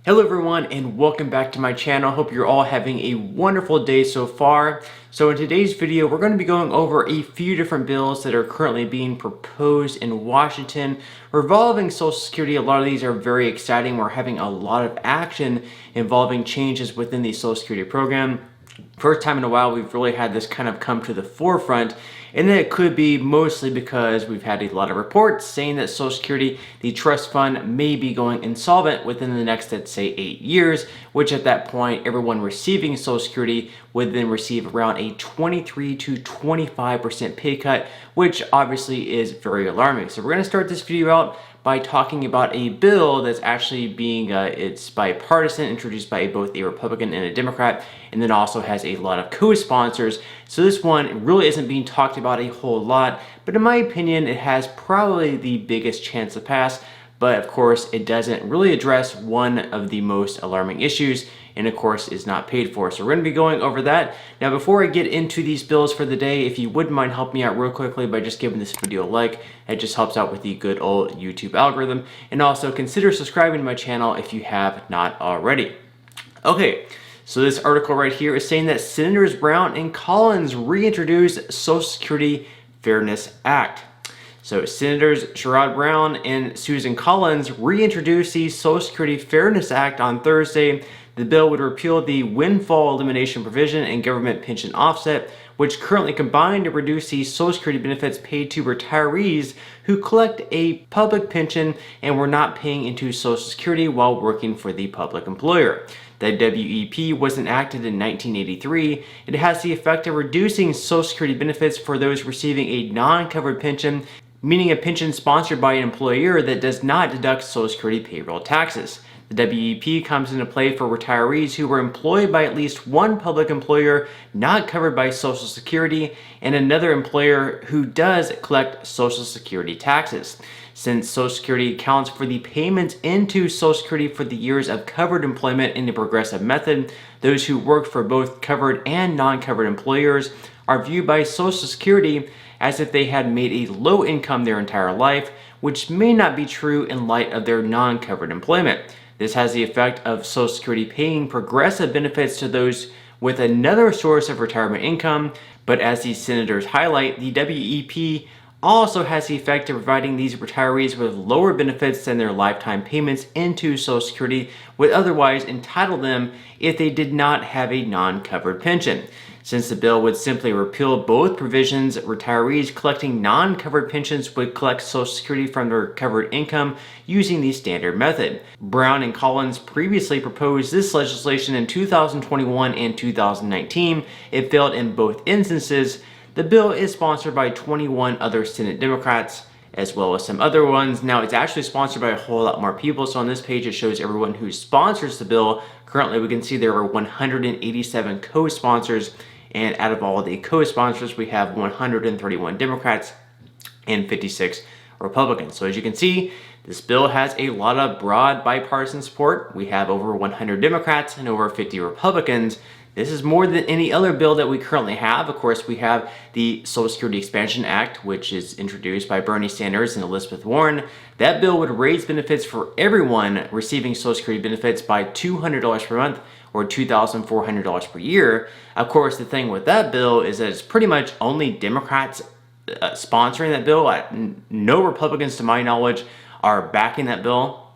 Hello everyone and welcome back to my channel. Hope you're all having a wonderful day so far. So in today's video, we're going to be going over a few different bills that are currently being proposed in Washington revolving Social Security. A lot of these are very exciting. We're having a lot of action involving changes within the Social Security program. First time in a while we've really had this kind of come to the forefront, and it could be mostly because we've had a lot of reports saying that Social Security, the trust fund, may be going insolvent within the next, let's say, 8 years, which at that point everyone receiving Social Security would then receive around a 23 to 25% pay cut, which obviously is very alarming. So we're going to start this video out by talking about a bill that's actually being, it's bipartisan, introduced by both a Republican and a Democrat, and then also has a lot of co-sponsors. So this one really isn't being talked about a whole lot, but in my opinion, it has probably the biggest chance to pass. But of course, it doesn't really address one of the most alarming issues, and of course is not paid for. So we're going to be going over that. Now before I get into these bills for the day, if you wouldn't mind helping me out real quickly by just giving this video a like, it just helps out with the good old YouTube algorithm. And also consider subscribing to my channel if you have not already. Okay, so this article right here is saying that Senators Brown and Collins reintroduce Social Security Fairness Act. So Senators Sherrod Brown and Susan Collins reintroduced the Social Security Fairness Act on Thursday. The bill would repeal the windfall elimination provision and government pension offset, which currently combine to reduce the Social Security benefits paid to retirees who collect a public pension and were not paying into Social Security while working for the public employer. The WEP was enacted in 1983. It has the effect of reducing Social Security benefits for those receiving a non-covered pension, meaning a pension sponsored by an employer that does not deduct Social Security payroll taxes. The WEP comes into play for retirees who were employed by at least one public employer not covered by Social Security and another employer who does collect Social Security taxes. Since Social Security accounts for the payments into Social Security for the years of covered employment in the progressive method, those who work for both covered and non-covered employers are viewed by Social Security as if they had made a low income their entire life, which may not be true in light of their non-covered employment. This has the effect of Social Security paying progressive benefits to those with another source of retirement income, but as these senators highlight, the WEP also has the effect of providing these retirees with lower benefits than their lifetime payments into Social Security would otherwise entitle them if they did not have a non-covered pension. Since the bill would simply repeal both provisions, retirees collecting non-covered pensions would collect Social Security from their covered income using the standard method. Brown and Collins previously proposed this legislation in 2021 and 2019. It failed in both instances. The bill is sponsored by 21 other Senate Democrats, as well as some other ones. Now, it's actually sponsored by a whole lot more people. So on this page, it shows everyone who sponsors the bill. Currently, we can see there are 187 co-sponsors. And out of all the co-sponsors, we have 131 Democrats and 56 Republicans. So as you can see, this bill has a lot of broad bipartisan support. We have over 100 Democrats and over 50 Republicans. This is more than any other bill that we currently have. Of course, we have the Social Security Expansion Act, which is introduced by Bernie Sanders and Elizabeth Warren. That bill would raise benefits for everyone receiving Social Security benefits by $200 per month or $2,400 per year. Of course, the thing with that bill is that it's pretty much only Democrats sponsoring that bill. No Republicans, to my knowledge, are backing that bill.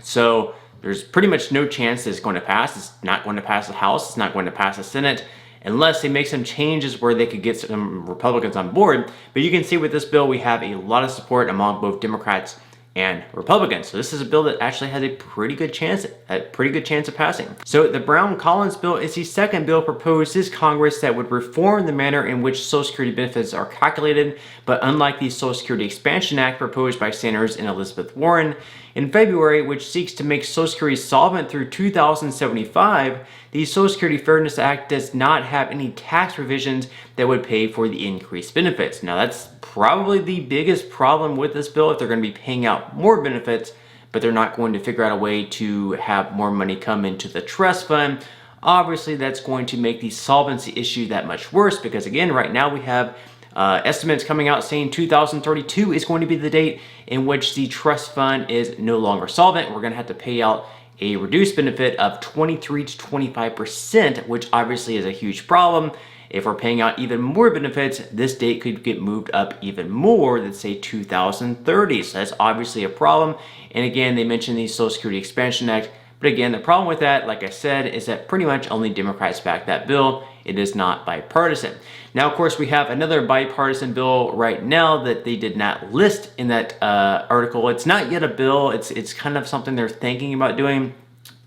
So there's pretty much no chance that it's going to pass. It's not going to pass the House. It's not going to pass the Senate unless they make some changes where they could get some Republicans on board. But you can see with this bill, we have a lot of support among both Democrats and Republicans. So this is a bill that actually has a pretty good chance of passing. So the Brown-Collins bill is the second bill proposed this Congress that would reform the manner in which Social Security benefits are calculated. But unlike the Social Security Expansion Act proposed by Sanders and Elizabeth Warren in February, which seeks to make Social Security solvent through 2075, the Social Security Fairness Act does not have any tax provisions that would pay for the increased benefits. Now that's probably the biggest problem with this bill. If they're going to be paying out more benefits, but they're not going to figure out a way to have more money come into the trust fund, obviously that's going to make the solvency issue that much worse, because again, right now we have estimates coming out saying 2032 is going to be the date in which the trust fund is no longer solvent. We're going to have to pay out a reduced benefit of 23 to 25%, which obviously is a huge problem. If we're paying out even more benefits, this date could get moved up even more, let's say 2030. So that's obviously a problem. And again, they mentioned the Social Security Expansion Act. But again, the problem with that, like I said, is that pretty much only Democrats back that bill. It is not bipartisan. Now, of course, we have another bipartisan bill right now that they did not list in that article. It's not yet a bill. It's kind of something they're thinking about doing.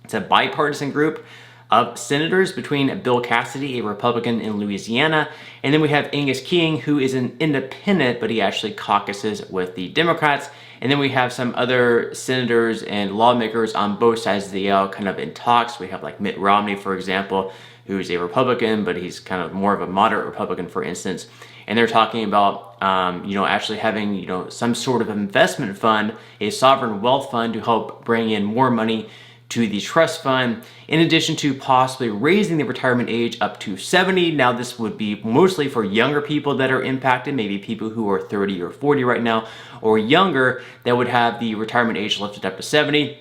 It's a bipartisan group of senators between Bill Cassidy, a Republican in Louisiana, and then we have Angus King, who is an independent, but he actually caucuses with the Democrats. And then we have some other senators and lawmakers on both sides of the aisle kind of in talks. We have like Mitt Romney, for example, who's a Republican, but he's kind of more of a moderate Republican, for instance. And they're talking about, actually having, some sort of investment fund, a sovereign wealth fund to help bring in more money to the trust fund, in addition to possibly raising the retirement age up to 70. Now, this would be mostly for younger people that are impacted, maybe people who are 30 or 40 right now, or younger, that would have the retirement age lifted up to 70.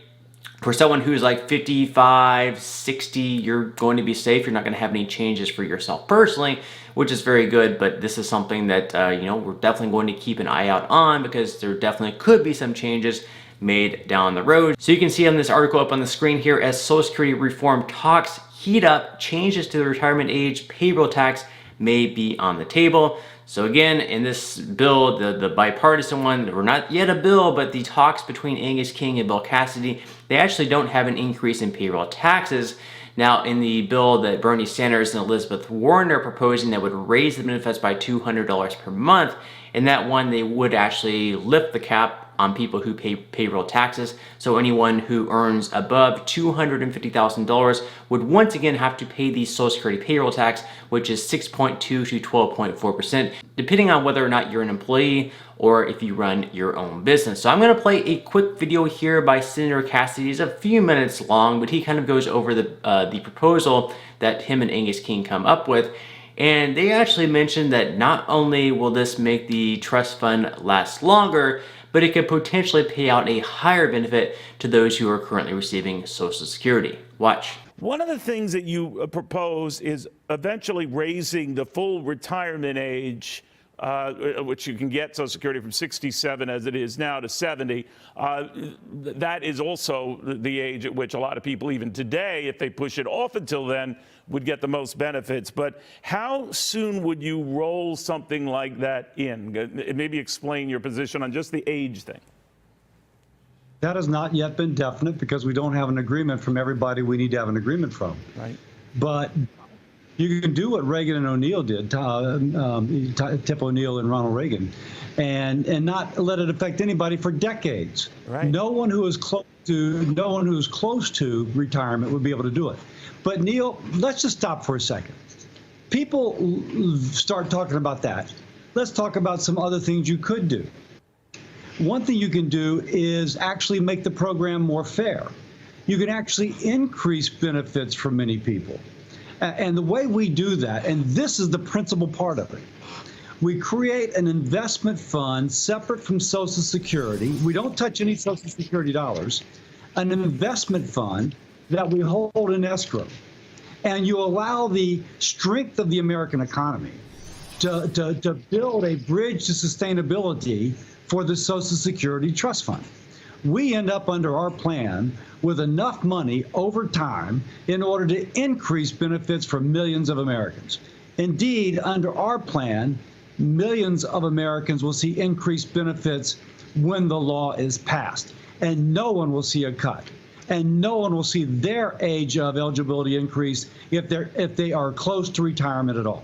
For someone who's like 55, 60, you're going to be safe. You're not going to have any changes for yourself personally, which is very good. But this is something that, we're definitely going to keep an eye out on, because there definitely could be some changes made down the road. So you can see on this article up on the screen here, as Social Security reform talks heat up, changes to the retirement age payroll tax may be on the table. So again, in this bill, the bipartisan one, we're not yet a bill, but the talks between Angus King and Bill Cassidy, they actually don't have an increase in payroll taxes. Now, in the bill that Bernie Sanders and Elizabeth Warren are proposing, that would raise the benefits by $200 per month. In that one, they would actually lift the cap on people who pay payroll taxes. So anyone who earns above $250,000 would once again have to pay the Social Security payroll tax, which is 6.2 to 12.4%, depending on whether or not you're an employee or if you run your own business. So I'm gonna play a quick video here by Senator Cassidy. It's a few minutes long, but he kind of goes over the proposal that him and Angus King come up with. And they actually mentioned that not only will this make the trust fund last longer, but it could potentially pay out a higher benefit to those who are currently receiving Social Security. Watch. One of the things that you propose is eventually raising the full retirement age, which you can get Social Security from 67 as it is now to 70. That is also the age at which a lot of people, even today, if they push it off until then, would get the most benefits. But how soon would you roll something like that in? Maybe explain your position on just the age thing. That has not yet been definite, because we don't have an agreement from everybody we need to have an agreement from. Right. But you can do what Reagan and O'Neill did, Tip O'Neill and Ronald Reagan, and not let it affect anybody for decades. Right. No one who is close to retirement would be able to do it. But Neil, let's just stop for a second. People start talking about that. Let's talk about some other things you could do. One thing you can do is actually make the program more fair. You can actually increase benefits for many people. And the way we do that, and this is the principal part of it, we create an investment fund separate from Social Security. We don't touch any Social Security dollars. An investment fund that we hold in escrow. And you allow the strength of the American economy to build a bridge to sustainability for the Social Security Trust Fund. We end up under our plan with enough money over time in order to increase benefits for millions of Americans. Indeed, under our plan, millions of Americans will see increased benefits when the law is passed, and no one will see a cut. And no one will see their age of eligibility increase if they are close to retirement at all.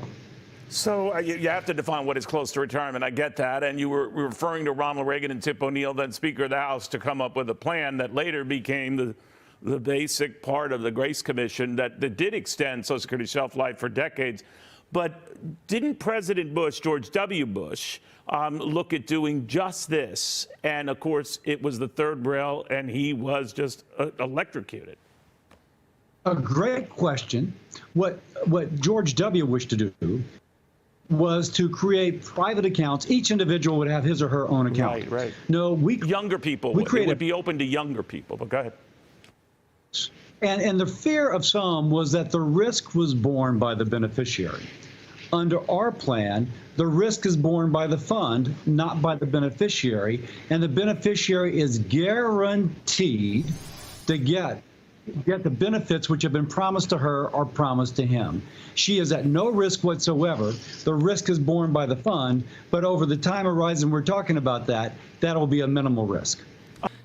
So you have to define what is close to retirement. I get that. And you were referring to Ronald Reagan and Tip O'Neill, then Speaker of the House, to come up with a plan that later became the basic part of the Grace Commission that did extend Social Security shelf life for decades. But didn't President Bush, George W. Bush, look at doing just this? And of course, it was the third rail, and he was just electrocuted. A great question. What George W. wished to do was to create private accounts. Each individual would have his or her own account. Right. No, younger people. It would be open to younger people. But go ahead. And the fear of some was that the risk was borne by the beneficiary. Under our plan, the risk is borne by the fund, not by the beneficiary, and the beneficiary is guaranteed to get the benefits which have been promised to her or promised to him. She is at no risk whatsoever. The risk is borne by the fund, but over the time horizon we're talking about, that'll be a minimal risk.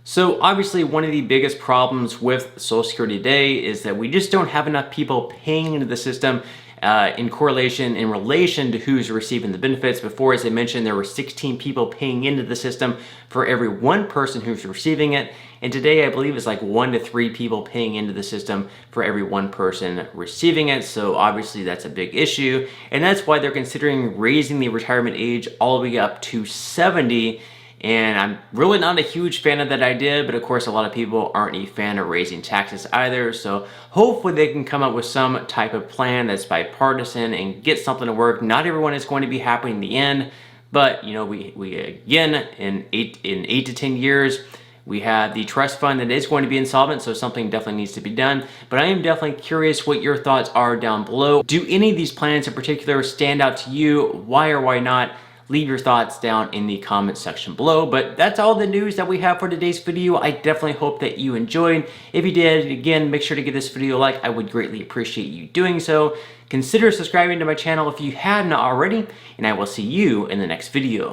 So obviously one of the biggest problems with Social Security today is that we just don't have enough people paying into the system in relation to who's receiving the benefits. Before, as I mentioned, there were 16 people paying into the system for every one person who's receiving it. And today, I believe it's like 1 to 3 people paying into the system for every one person receiving it. So obviously that's a big issue. And that's why they're considering raising the retirement age all the way up to 70. And I'm really not a huge fan of that idea, but of course a lot of people aren't a fan of raising taxes either. So hopefully they can come up with some type of plan that's bipartisan and get something to work. Not everyone is going to be happy in the end, but you know, we again, in 8 to 10 years, we have the trust fund that is going to be insolvent, so something definitely needs to be done. But I am definitely curious what your thoughts are down below. Do any of these plans in particular stand out to you? Why or why not? Leave your thoughts down in the comment section below. But that's all the news that we have for today's video. I definitely hope that you enjoyed. If you did, again, make sure to give this video a like. I would greatly appreciate you doing so. Consider subscribing to my channel if you have not already, and I will see you in the next video.